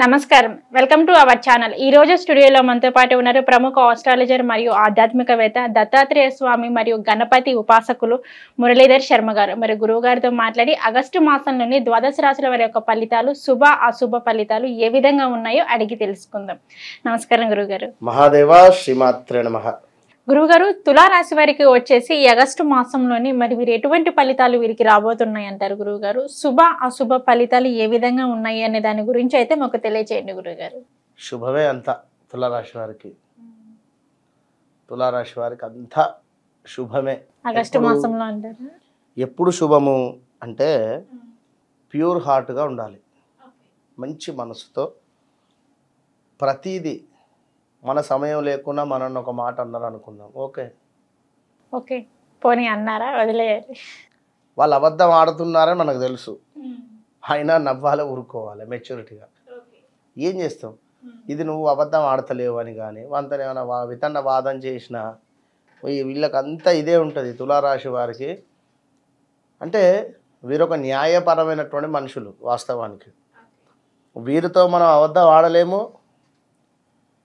నమస్కారం welcome to our channel ఈ రోజు స్టూడియోలో మనతో పాటు ఉన్నారు ప్రముఖ ఆస్ట్రాలజర్ మరియు ఆధ్యాత్మికవేత్త దత్తాత్రేయ స్వామి మరియు గణపతి ఉపాసకులు మురళీధర్ శర్మ గారు. మరి గురువు గారితో మాట్లాడి ఆగస్టు మాసంలోని ద్వాదశ రాశుల వారి యొక్క ఫలితాలు శుభ అశుభ ఫలితాలు ఏ విధంగా ఉన్నాయో అడిగి తెలుసుకుందాం. నమస్కారం గురువు గారు. మహాదేవ శ్రీమాత్రే నమః. గురువుగారు, తులారాశి వారికి వచ్చేసి ఈ ఆగస్టు మాసంలోని మరి వీరు ఎటువంటి ఫలితాలు వీరికి రాబోతున్నాయి అంటారు గురువుగారు? శుభ అశుభ ఫలితాలు ఏ విధంగా ఉన్నాయి అనే దాని గురించి అయితే మాకు తెలియచేయండి గురువుగారు. శుభమే అంతా తులారాశి వారికి. తులారాశి వారికి అంతా శుభమే. ఆగస్టు మాసంలో అంటారు. ఎప్పుడు శుభము అంటే ప్యూర్ హార్ట్గా ఉండాలి, మంచి మనసుతో. ప్రతీది మన సమయం లేకుండా మనల్ని ఒక మాట అన్నారు అనుకుందాం, ఓకే పోనీ అన్నారా, వదిలేయాలి. వాళ్ళు అబద్ధం ఆడుతున్నారని మనకు తెలుసు, అయినా నవ్వాలి, ఊరుకోవాలి మెచ్యూరిటీగా. ఏం చేస్తాం, ఇది నువ్వు అబద్ధం ఆడతలేవు అని కానీ వంతన ఏమైనా వితన్న వాదన చేసినా వీళ్ళకంతా ఇదే ఉంటుంది. తులారాశి వారికి అంటే వీరొక న్యాయపరమైనటువంటి మనుషులు. వాస్తవానికి వీరితో మనం అబద్ధం ఆడలేము,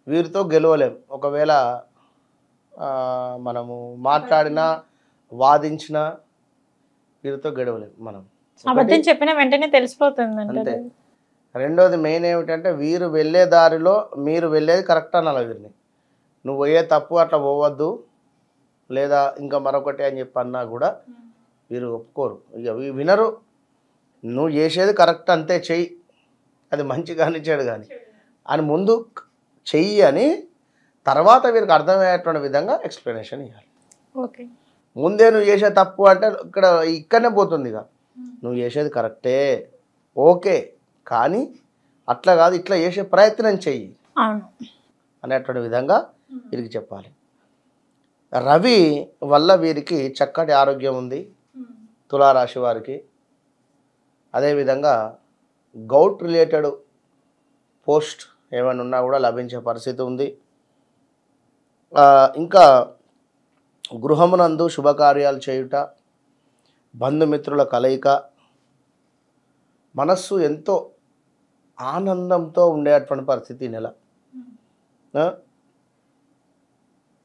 వీరితో గెలవలేము. ఒకవేళ మనము మాట్లాడినా వాదించినా వీరితో గెలవలేము. మనం అబద్ధం చెప్పిన వెంటనే తెలిసిపోతుంది అంతే. రెండోది మెయిన్ ఏమిటంటే వీరు వెళ్ళే దారిలో మీరు వెళ్ళేది కరెక్ట్ అనాలి వీరిని. నువ్వు పోయే తప్పు అట్లా పోవద్దు లేదా ఇంకా మరొకటి అని చెప్పి అన్నా కూడా వీరు ఒప్పుకోరు, ఇక వినరు. నువ్వు చేసేది కరెక్ట్ అంతే, చెయ్యి, అది మంచి కానీ చెడు కానీ అని ముందు చెయ్యి అని తర్వాత వీరికి అర్థమయ్యేటువంటి విధంగా ఎక్స్ప్లెనేషన్ ఇవ్వాలి. ఓకే, ముందే నువ్వు చేసే తప్పు అంటే ఇక్కడనే పోతుంది. ఇక నువ్వు చేసేది కరెక్టే, ఓకే, కానీ అట్లా కాదు, ఇట్లా చేసే ప్రయత్నం చెయ్యి అనేటువంటి విధంగా వీరికి చెప్పాలి. రవి వల్ల వీరికి చక్కటి ఆరోగ్యం ఉంది తులారాశి వారికి. అదేవిధంగా గౌట్ రిలేటెడ్ పోస్ట్ ఏమైనా ఉన్నా కూడా లభించే పరిస్థితి ఉంది. ఇంకా గృహమునందు శుభకార్యాలు చేయుట, బంధుమిత్రుల కలయిక, మనస్సు ఎంతో ఆనందంతో ఉండేటువంటి పరిస్థితి నెల.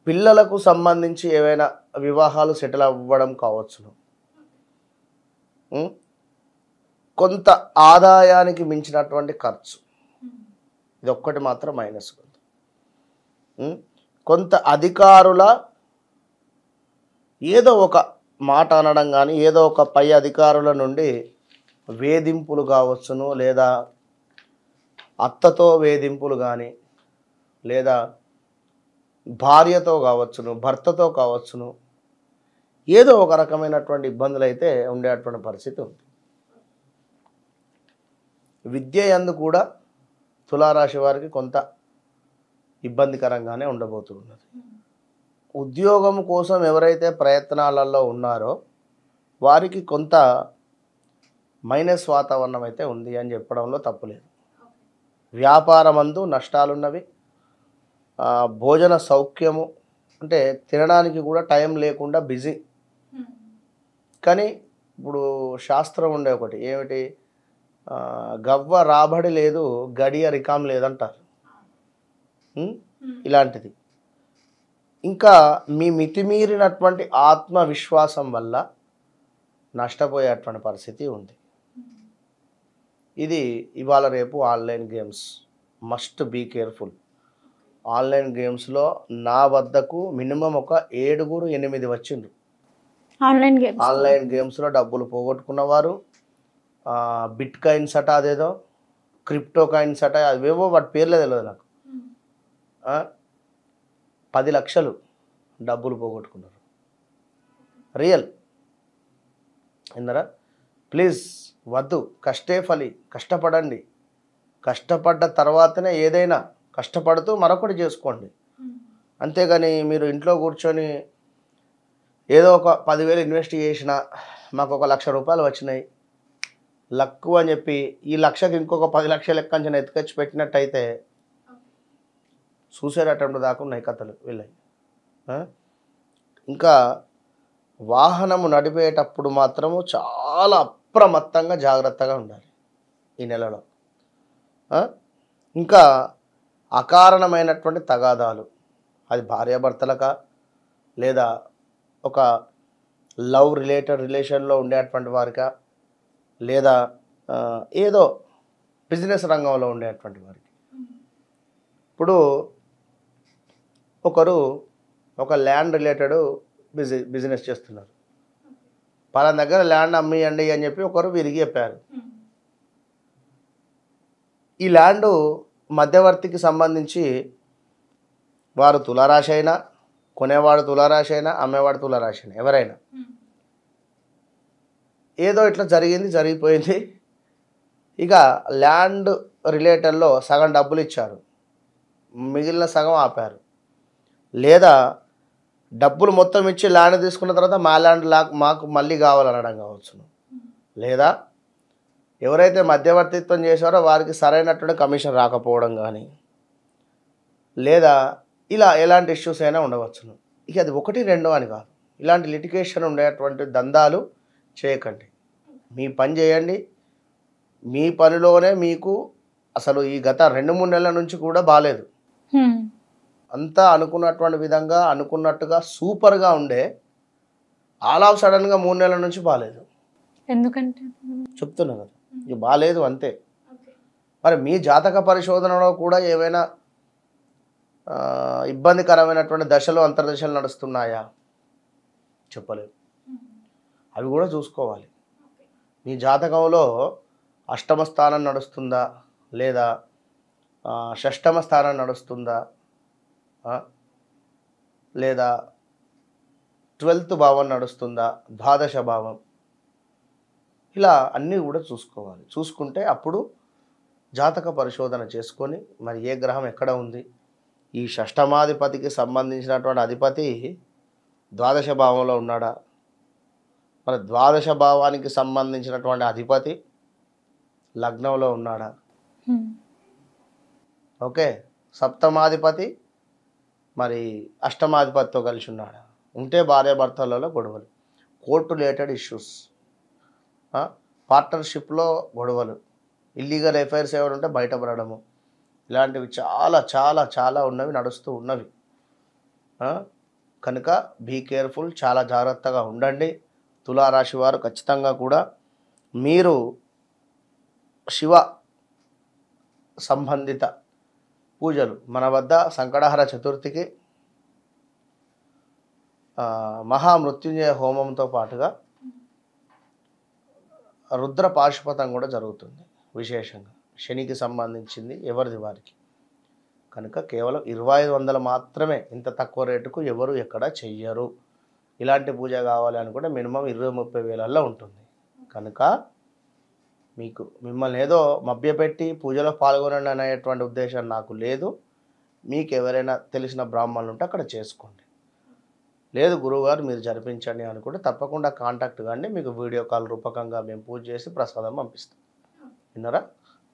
పిల్లలకు సంబంధించి ఏవైనా వివాహాలు సెటిల్ అవ్వడం కావచ్చును. కొంత ఆదాయానికి మించినటువంటి ఖర్చు, ఇది ఒక్కటి మాత్రం మైనస్. కొంత అధికారుల ఏదో ఒక మాట అనడం కానీ ఏదో ఒక పై అధికారుల నుండి వేధింపులు కావచ్చును, లేదా అత్తతో వేధింపులు కానీ లేదా భార్యతో కావచ్చును, భర్తతో కావచ్చును, ఏదో ఒక రకమైనటువంటి ఇబ్బందులు అయితే ఉండేటువంటి పరిస్థితి ఉంది. విద్య యందు కూడా తులారాశి వారికి కొంత ఇబ్బందికరంగానే ఉండబోతున్నది. ఉద్యోగం కోసం ఎవరైతే ప్రయత్నాలలో ఉన్నారో వారికి కొంత మైనస్ వాతావరణం అయితే ఉంది అని చెప్పడంలో తప్పులేదు. వ్యాపారమందు నష్టాలున్నవి. భోజన సౌఖ్యము అంటే తినడానికి కూడా టైం లేకుండా బిజీ. కానీ ఇప్పుడు శాస్త్రం ఉండే ఒకటి ఏమిటి, గవ్వ రాబడి లేదు, గడియ రికాం లేదంటారు. ఇలాంటిది. ఇంకా మీ మితిమీరినటువంటి ఆత్మవిశ్వాసం వల్ల నష్టపోయేటువంటి పరిస్థితి ఉంది. ఇది ఇవాళ రేపు online games, must be careful. Online గేమ్స్లో నా వద్దకు మినిమం ఒక 7-8 వచ్చిండ్రు. ఆన్లైన్ గేమ్స్లో డబ్బులు పోగొట్టుకున్నవారు, బిట్ కాయిన్స్ అట, అదేదో క్రిప్టో కాయిన్స్ అట, అవేవో వాటి పేర్లే తెలియదు నాకు. 10 లక్షలు డబ్బులు పోగొట్టుకున్నారు. రియల్ ఇందరా. ప్లీజ్ వద్దు, కష్టే ఫలి, కష్టపడండి. కష్టపడ్డ తర్వాతనే ఏదైనా, కష్టపడుతూ మరొకటి చేసుకోండి. అంతేగాని మీరు ఇంట్లో కూర్చొని ఏదో ఒక 10,000 ఇన్వెస్ట్ చేసినా మాకు ఒక 1,00,000 రూపాయలు వచ్చినాయి లక్కు అని చెప్పి ఈ లక్షకి ఇంకొక 10 లక్షలు ఎక్కంచని ఎత్తుకొచ్చి పెట్టినట్టయితే సూసైడ్ అటెంప్ట్ దాకా ఉన్నాయి కథలు వీళ్ళవి. ఇంకా వాహనము నడిపేటప్పుడు మాత్రము చాలా అప్రమత్తంగా జాగ్రత్తగా ఉండాలి ఈ నెలలో. ఇంకా అకారణమైనటువంటి తగాదాలు, అది భార్యాభర్తలకా లేదా ఒక లవ్ రిలేషన్లో ఉండేటువంటి వారికా లేదా ఏదో బిజినెస్ రంగంలో ఉండేటువంటి వారికి. ఇప్పుడు ఒకరు ఒక ల్యాండ్ రిలేటెడ్ బిజినెస్ చేస్తున్నారు. పలానా దగ్గర ల్యాండ్ అమ్మేయండి అని చెప్పి ఒకరు వీరికి చెప్పారు. ఈ ల్యాండ్ మధ్యవర్తికి సంబంధించి వారు తులారాశి అయినా, కొనేవాడు తులారాశి అయినా, అమ్మేవాడు తులారాశి అయినా, ఎవరైనా ఏదో ఇట్లా జరిగిపోయింది. ఇక ల్యాండ్ రిలేటెడ్లో సగం డబ్బులు ఇచ్చారు, మిగిలిన సగం ఆపారు. లేదా డబ్బులు మొత్తం ఇచ్చి ల్యాండ్ తీసుకున్న తర్వాత మా ల్యాండ్ మాకు మళ్ళీ కావాలనడం కావచ్చును. లేదా ఎవరైతే మధ్యవర్తిత్వం చేశారో వారికి సరైనటువంటి కమిషన్ రాకపోవడం కానీ, లేదా ఇలా ఎలాంటి ఇష్యూస్ అయినా ఉండవచ్చును. ఇక అది 1, 2 అని కాదు, ఇలాంటి లిటిగేషన్ ఉండేటువంటి దందాలు చేయకండి. మీ పని చేయండి. మీ పనిలోనే మీకు అసలు ఈ గత 2-3 నెలల నుంచి కూడా బాలేదు. అంతా అనుకున్నటువంటి విధంగా అనుకున్నట్టుగా సూపర్గా ఉండే ఆల్ ఆఫ్ సడన్గా 3 నెలల నుంచి బాలేదు. ఎందుకంటే చెప్తున్నా కదా, ఇది బాలేదు అంతే. మరి మీ జాతక పరిశోధనలో కూడా ఏమైనా ఇబ్బందికరమైనటువంటి దశలు అంతర్దశలు నడుస్తున్నాయా? చెప్పలేదు. అవి కూడా చూసుకోవాలి. మీ జాతకంలో అష్టమ స్థానం నడుస్తుందా, లేదా షష్టమ స్థానం నడుస్తుందా, లేదా 12th భావం నడుస్తుందా, ద్వాదశ భావం, ఇలా అన్నీ కూడా చూసుకోవాలి. చూసుకుంటే అప్పుడు జాతక పరిశోధన చేసుకొని మరి ఏ గ్రహం ఎక్కడ ఉంది, ఈ షష్టమాధిపతికి సంబంధించినటువంటి అధిపతి ద్వాదశ భావంలో ఉన్నాడా, మరి ద్వాదశ భావానికి సంబంధించినటువంటి అధిపతి లగ్నంలో ఉన్నాడా, ఓకే, సప్తమాధిపతి మరి అష్టమాధిపతితో కలిసి ఉన్నాడా, ఉంటే భార్యాభర్తలలో గొడవలు, కోర్టు రిలేటెడ్ ఇష్యూస్, పార్ట్నర్షిప్లో గొడవలు, ఇల్లీగల్ ఎఫైర్స్ ఏమైనా ఉంటే బయటపడము, ఇలాంటివి చాలా చాలా చాలా నడుస్తూ ఉన్నవి. కనుక బీ కేర్ఫుల్, చాలా జాగ్రత్తగా ఉండండి. తులారాశి వారు ఖచ్చితంగా కూడా మీరు శివ సంబంధిత పూజలు మన వద్ద సంకటహర చతుర్థికి మహామృత్యుంజయ హోమంతో పాటుగా రుద్ర పాశుపతం కూడా జరుగుతుంది. విశేషంగా శనికి సంబంధించింది ఎవరిది వారికి. కనుక కేవలం 2500 మాత్రమే, ఇంత తక్కువ రేటుకు ఎవరు ఎక్కడ చెయ్యరు. ఇలాంటి పూజ కావాలి అనుకుంటే మినిమం 20-30 వేలల్లో ఉంటుంది. కనుక మిమ్మల్ని ఏదో మభ్యపెట్టి పూజలో పాల్గొనండి అనేటువంటి ఉద్దేశం నాకు లేదు. మీకు ఎవరైనా తెలిసిన బ్రాహ్మణులు ఉంటే అక్కడ చేసుకోండి. లేదు గురువుగారు మీరు జరిపించండి అనుకుంటే తప్పకుండా కాంటాక్ట్ కానీ, మీకు వీడియో కాల్ రూపకంగా మేము పూజ చేసి ప్రసాదం పంపిస్తాం. విన్నారా?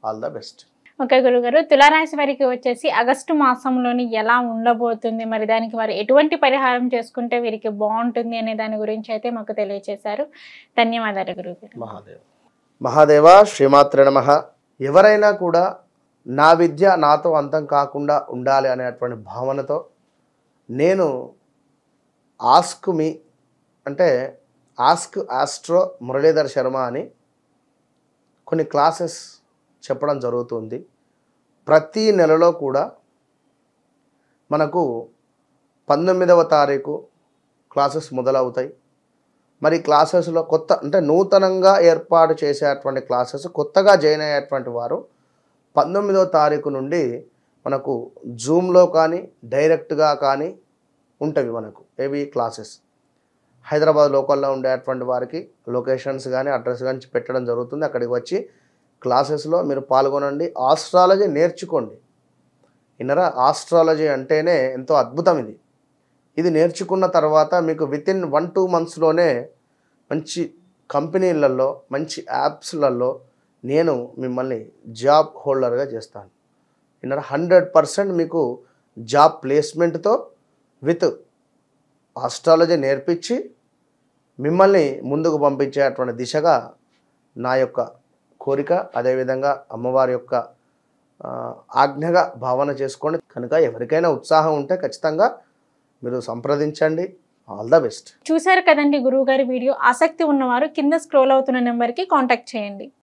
All the best. ఓకే గురుగారు, తులారాశి వారికి వచ్చేసి ఆగస్టు మాసంలోని ఎలా ఉండబోతుంది, మరి దానికి వారు ఎటువంటి పరిహారం చేసుకుంటే వీరికి బాగుంటుంది అనే దాని గురించి అయితే మాకు తెలియజేశారు. ధన్యవాదాలు గురుగారు. మహాదేవ శ్రీమాత్రే నమః. ఎవరైనా కూడా నా విద్య నాతో అంతం కాకుండా ఉండాలి అనేటువంటి భావనతో నేను ఆస్క్ మీ అంటే ఆస్క్ ఆస్ట్రో మురళీధర్ శర్మ అని కొన్ని క్లాసెస్ చెప్పడం జరుగుతుంది. ప్రతి నెలలో కూడా మనకు 19వ తారీఖు క్లాసెస్ మొదలవుతాయి. మరి క్లాసెస్లో కొత్త అంటే నూతనంగా ఏర్పాటు చేసేటువంటి క్లాసెస్, కొత్తగా జాయిన్ అయ్యేటువంటి వారు 19వ తారీఖు నుండి మనకు జూమ్లో కానీ డైరెక్ట్గా కానీ ఉంటవి. మనకు ఏవి క్లాసెస్ హైదరాబాద్ లోకల్లో ఉండేటువంటి వారికి లొకేషన్స్ కానీ అడ్రస్ కానీ పెట్టడం జరుగుతుంది. అక్కడికి వచ్చి క్లాసెస్లో మీరు పాల్గొనండి, ఆస్ట్రాలజీ నేర్చుకోండి. ఇన్నరా, ఆస్ట్రాలజీ అంటేనే ఎంతో అద్భుతం. ఇది నేర్చుకున్న తర్వాత మీకు వితిన్ 1-2 మంత్స్లోనే మంచి కంపెనీలలో, మంచి యాప్స్లలో నేను మిమ్మల్ని జాబ్ హోల్డర్గా చేస్తాను. ఇన్నరా, 100% మీకు జాబ్ ప్లేస్మెంట్తో విత్ ఆస్ట్రాలజీ నేర్పించి మిమ్మల్ని ముందుకు పంపించేటువంటి దిశగా నా యొక్క కోరిక. అదేవిధంగా అమ్మవారి యొక్క ఆజ్ఞగా భావన చేసుకోండి. కనుక ఎవరికైనా ఉత్సాహం ఉంటే ఖచ్చితంగా మీరు సంప్రదించండి. All the best. చూశారు కదండి గురువు గారి వీడియో. ఆసక్తి ఉన్నవారు కింద స్క్రోల్ అవుతున్న నెంబర్కి కాంటాక్ట్ చేయండి.